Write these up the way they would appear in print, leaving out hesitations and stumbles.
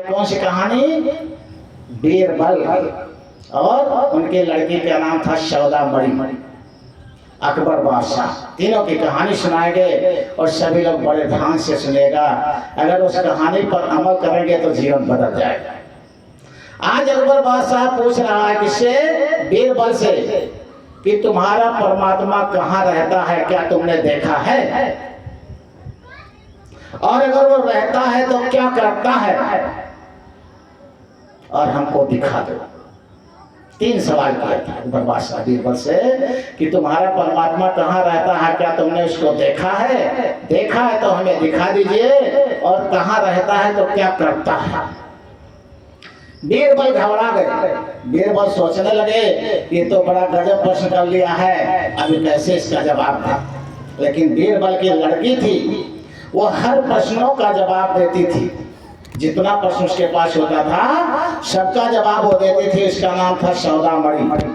कौन सी कहानी? बीरबल और उनके लड़की का नाम था सौदामणि। अकबर बादशाह, तीनों की कहानी सुनाएंगे और सभी लोग बड़े ध्यान से सुनेगा। अगर उस कहानी पर अमल करेंगे तो जीवन बदल जाएगा। आज अकबर बादशाह पूछ रहा है किससे? बीरबल से, कि तुम्हारा परमात्मा कहाँ रहता है, क्या तुमने देखा है? और अगर वो रहता है तो क्या करता है, और हमको दिखा दो। 3 सवाल किया था अकबर बादशाह बीरबल से कि तुम्हारा परमात्मा कहाँ रहता है, क्या तुमने उसको देखा है? देखा है तो हमें दिखा दीजिए, और कहाँ रहता है तो क्या करता है? बीरबल घबरा गए। बीरबल सोचने लगे ये तो बड़ा गजब प्रश्न कर लिया है, अभी कैसे इसका जवाब दे। लेकिन बीरबल की लड़की थी, वो हर प्रश्नों का जवाब देती थी। जितना प्रश्न उसके पास होता था सबका जवाब वो देती थी। उसका नाम था सौदामणि।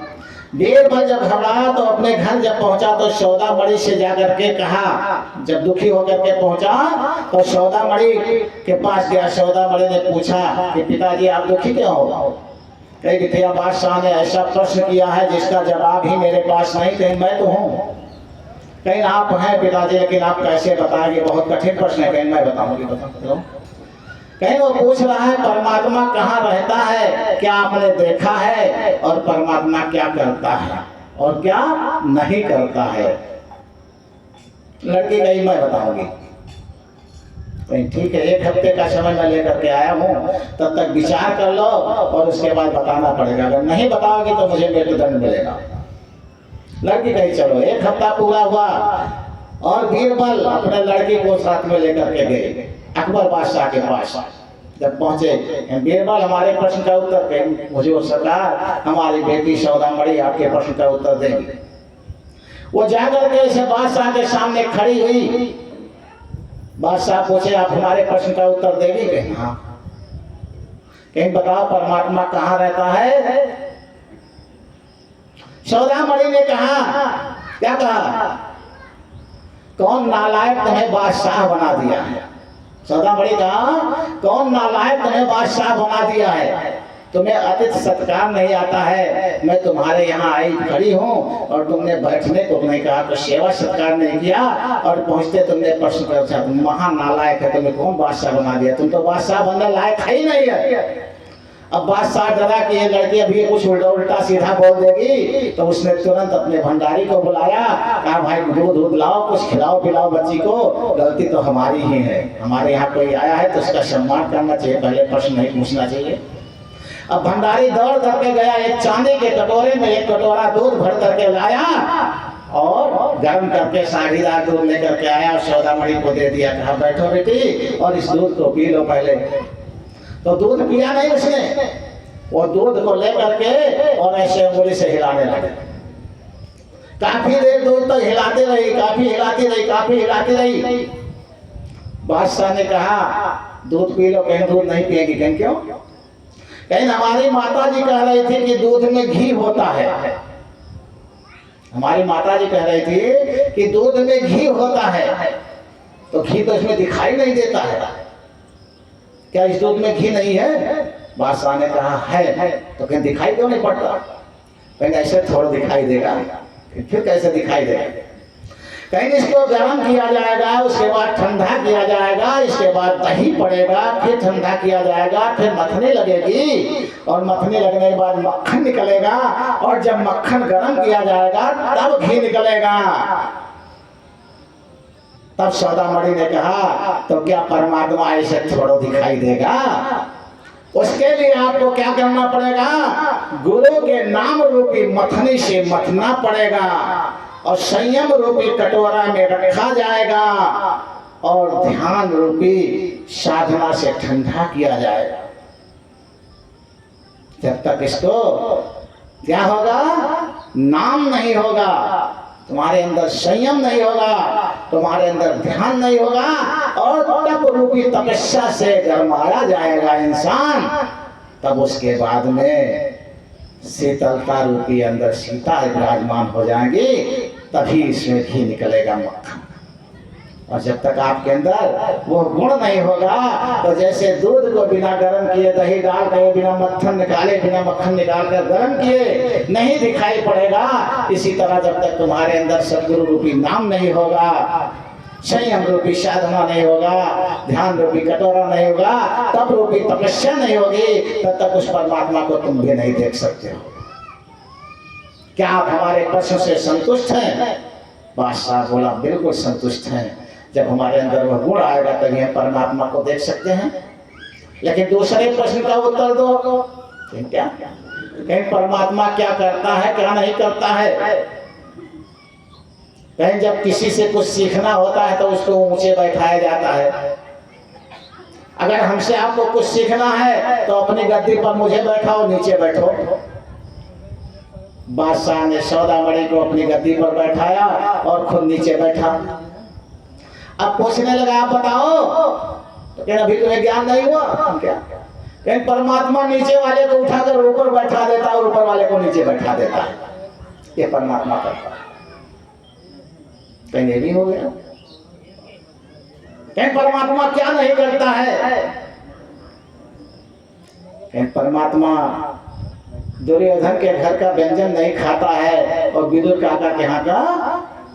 बीरबल जब घबराया तो अपने घर जब पहुंचा तो सौदामणि से जाकर के कहा, जब दुखी होकर के पहुंचा तो सौदामणि के पास गया। सौदामणि ने पूछा कि पिताजी आप दुखी क्यों हो? कहीं भैया बादशाह ने ऐसा प्रश्न किया है जिसका जवाब ही मेरे पास नहीं, कहीं मैं तो हूँ, कहीं आप हैं पिताजी, लेकिन आप कैसे बताएंगे, बहुत कठिन प्रश्न है, कहीं मैं बताऊंगी। बताओ। कहीं वो पूछ रहा है परमात्मा कहाँ रहता है, क्या आपने देखा है, और परमात्मा क्या करता है और क्या नहीं करता है। लड़की कहीं मैं बताऊंगी। कहीं ठीक है, 1 हफ्ते का समय मैं लेकर के आया हूँ, तब तक विचार कर लो और उसके बाद बताना पड़ेगा। अगर नहीं बताओगे तो मुझे मृत्युदंड मिलेगा। लड़की कहीं चलो। 1 हफ्ता पूरा हुआ और बीरबल अपने लड़की को साथ में लेकर के गए अकबर बादशाह के पास। जब पहुंचे, बीरबल हमारे प्रश्न का उत्तर देंगे। हुजूर सरकार, हमारी बेटी सौदामणि आपके प्रश्न का उत्तर देंगी। वो जाकर के इसे बादशाह के सामने खड़ी हुई। बादशाह पूछे आप हमारे प्रश्न का उत्तर देगी? कहीं हाँ। कहीं बताओ परमात्मा कहाँ रहता है? सौदामणि ने कहा, क्या कहा? कौन नालायक तुम्हें बादशाह बना दिया है? सौदामणि कहा, कौन नालायक तुम्हें बादशाह बना दिया है? तुम्हें अतिथि सत्कार नहीं आता है। मैं तुम्हारे यहाँ आई खड़ी हूँ और तुमने बैठने को नहीं कहा, तो सेवा सत्कार नहीं किया, और पहुँचते तुमने प्रश्न पूछा। तुम महा नालायक है, तुम्हें कौन बादशाह बना दिया? तुम तो बादशाह बनने लायक है ही नहीं है। अब बादशाह डरा कि ये लड़की अभी कुछ उल्टा सीधा बोल देगी, तो उसने तुरंत अपने भंडारी को बुलाया, कहा भाई दूध लाओ, कुछ खिलाओ पिलाओ बच्ची को, गलती तो हमारी ही है, हमारे यहाँ कोई आया है तो उसका सम्मान करना चाहिए, पहले प्रश्न नहीं पूछना चाहिए। अब भंडारी दौड़ करके गया, एक चांदी के कटोरे में 1 कटोरा दूध भर करके लाया और गर्म करके साढ़ीदार दूध लेकर के आया और सौदामणि को दे दिया। कहा बैठो बेटी और इस दूध को पी लो पहले। तो दूध पिया नहीं उसने, वो दूध को लेकर के और ऐसे अंगुली से हिलाने लगे। काफी देर दूध तक हिलाते रही, काफी हिलाती रही, काफी हिलाती रही। बादशाह ने कहा दूध पी लो। कहीं दूध नहीं पिएगी? कहीं क्यों? कहीं हमारी माता जी कह रही थी कि दूध में घी होता है। हमारी माता जी कह रही थी कि दूध में घी होता है, तो घी तो इसमें दिखाई नहीं देता है, क्या इस दूध में घी नहीं है? बादशाह ने कहा है। तो कहीं दिखाई क्यों नहीं पड़ता? कहीं ऐसे थोड़ा दिखाई देगा, फिर कैसे दिखाई देगा? कहीं इसको गर्म किया जाएगा, उसके बाद ठंडा किया जाएगा, इसके बाद दही पड़ेगा, फिर ठंडा किया जाएगा, फिर मथनी लगेगी, और मथनी लगने के बाद मक्खन निकलेगा, और जब मक्खन गर्म किया जाएगा तब घी निकलेगा। तब सौदामणि ने कहा तो क्या परमात्मा ऐसे थोड़ा दिखाई देगा? उसके लिए आपको क्या करना पड़ेगा? गुरु के नाम रूपी मथनी से मथना पड़ेगा, और संयम रूपी कटोरा में रखा जाएगा, और ध्यान रूपी साधना से ठंडा किया जाएगा। जब तक इसको क्या होगा? नाम नहीं होगा, तुम्हारे अंदर संयम नहीं होगा, तुम्हारे अंदर ध्यान नहीं होगा, और तप रूपी तपस्या से गरमाया जाएगा इंसान, तब उसके बाद में शीतलता रूपी अंदर सीता विराजमान हो जाएंगी, तभी इसमें घी निकलेगा, मक्खन। और जब तक आपके अंदर वो गुण नहीं होगा तो जैसे दूध को बिना गर्म किए दही डाल कर बिना मक्खन निकाल कर गर्म किए नहीं दिखाई पड़ेगा, इसी तरह जब तक तुम्हारे अंदर सद्गुरु रूपी नाम नहीं होगा, संयम रूपी साधना नहीं होगा, ध्यान रूपी कटोरा नहीं होगा, तप रूपी तपस्या नहीं होगी, तब तक उस परमात्मा को तुम भी नहीं देख सकते हो। क्या आप हमारे प्रश्न से संतुष्ट हैं? बादशाह बोला बिल्कुल संतुष्ट हैं। जब हमारे अंदर वह गुण आएगा तभी हम परमात्मा को देख सकते हैं। लेकिन दूसरे प्रश्न का उत्तर दो, क्या कहीं परमात्मा क्या करता है क्या नहीं करता है? कहीं जब किसी से कुछ सीखना होता है तो उसको ऊंचे बैठाया जाता है। अगर हमसे आपको कुछ सीखना है तो अपनी गद्दी पर मुझे बैठाओ, नीचे बैठो। बादशाह ने सौदामणि को अपनी गद्दी पर बैठाया और खुद नीचे बैठा। अब पूछने लगा आप बताओ, तो क्या अभी तुम्हें ज्ञान नहीं हुआ क्या? कहीं परमात्मा नीचे वाले को उठाकर ऊपर बैठा देता है, ऊपर वाले को नीचे बैठा देता है, ये परमात्मा करता है। कहीं ये भी हो गया? कहीं परमात्मा क्या नहीं करता है? कहीं परमात्मा दुर्योधन के घर का व्यंजन नहीं खाता है और विदुर काका के यहाँ का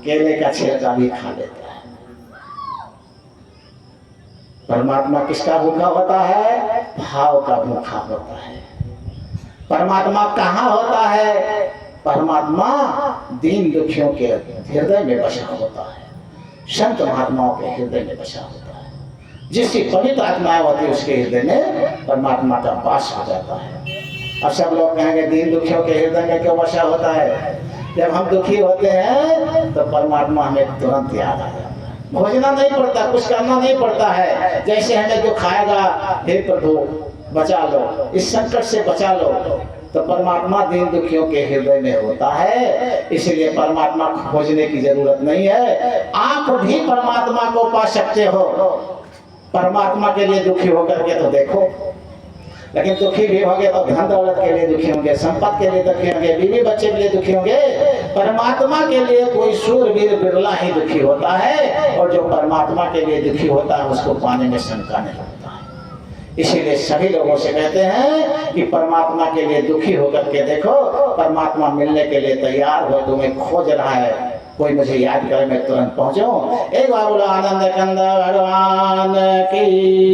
केले का छिलका भी खा लेता है। परमात्मा किसका भूखा होता है? भाव का भूखा होता है। परमात्मा कहाँ होता है? परमात्मा दीन दुखियों के हृदय में बसा होता है, संत महात्माओं के हृदय में बसा होता है। जिसकी पवित्र आत्मा होती है उसके हृदय में परमात्मा का वास हो जाता है। अब सब लोग कहेंगे दीन दुखियों के हृदय में क्यों बसा होता है? जब हम दुखी होते हैं तो परमात्मा हमें तुरंत याद आ जाता है। भोजना नहीं पड़ता, कुछ करना नहीं पड़ता है। जैसे हमें जो खाएगा, हे प्रभु बचा लो, इस संकट से बचा लो, तो परमात्मा दीन दुखियों के हृदय में होता है। इसलिए परमात्मा को खोजने की जरूरत नहीं है। आप भी परमात्मा को पा सकते हो। परमात्मा के लिए दुखी होकर के तो देखो, लेकिन दुखी भी होंगे तो धन दौलत के लिए दुखी होंगे, संपत्ति के लिए दुखी होंगे, बीवी बच्चे के लिए दुखी होंगे। परमात्मा के लिए कोई शूरवीर बिरला ही दुखी होता है, और जो परमात्मा के लिए दुखी होता है उसको पाने में शंका नहीं होता है। इसीलिए सभी लोगों से कहते हैं कि परमात्मा के लिए दुखी होकर के देखो, परमात्मा मिलने के लिए तैयार हो, तुम्हें खोज रहा है, कोई मुझे याद करे मैं तुरंत पहुंचूं। एक बार बोला आनंद कंद भगवान की।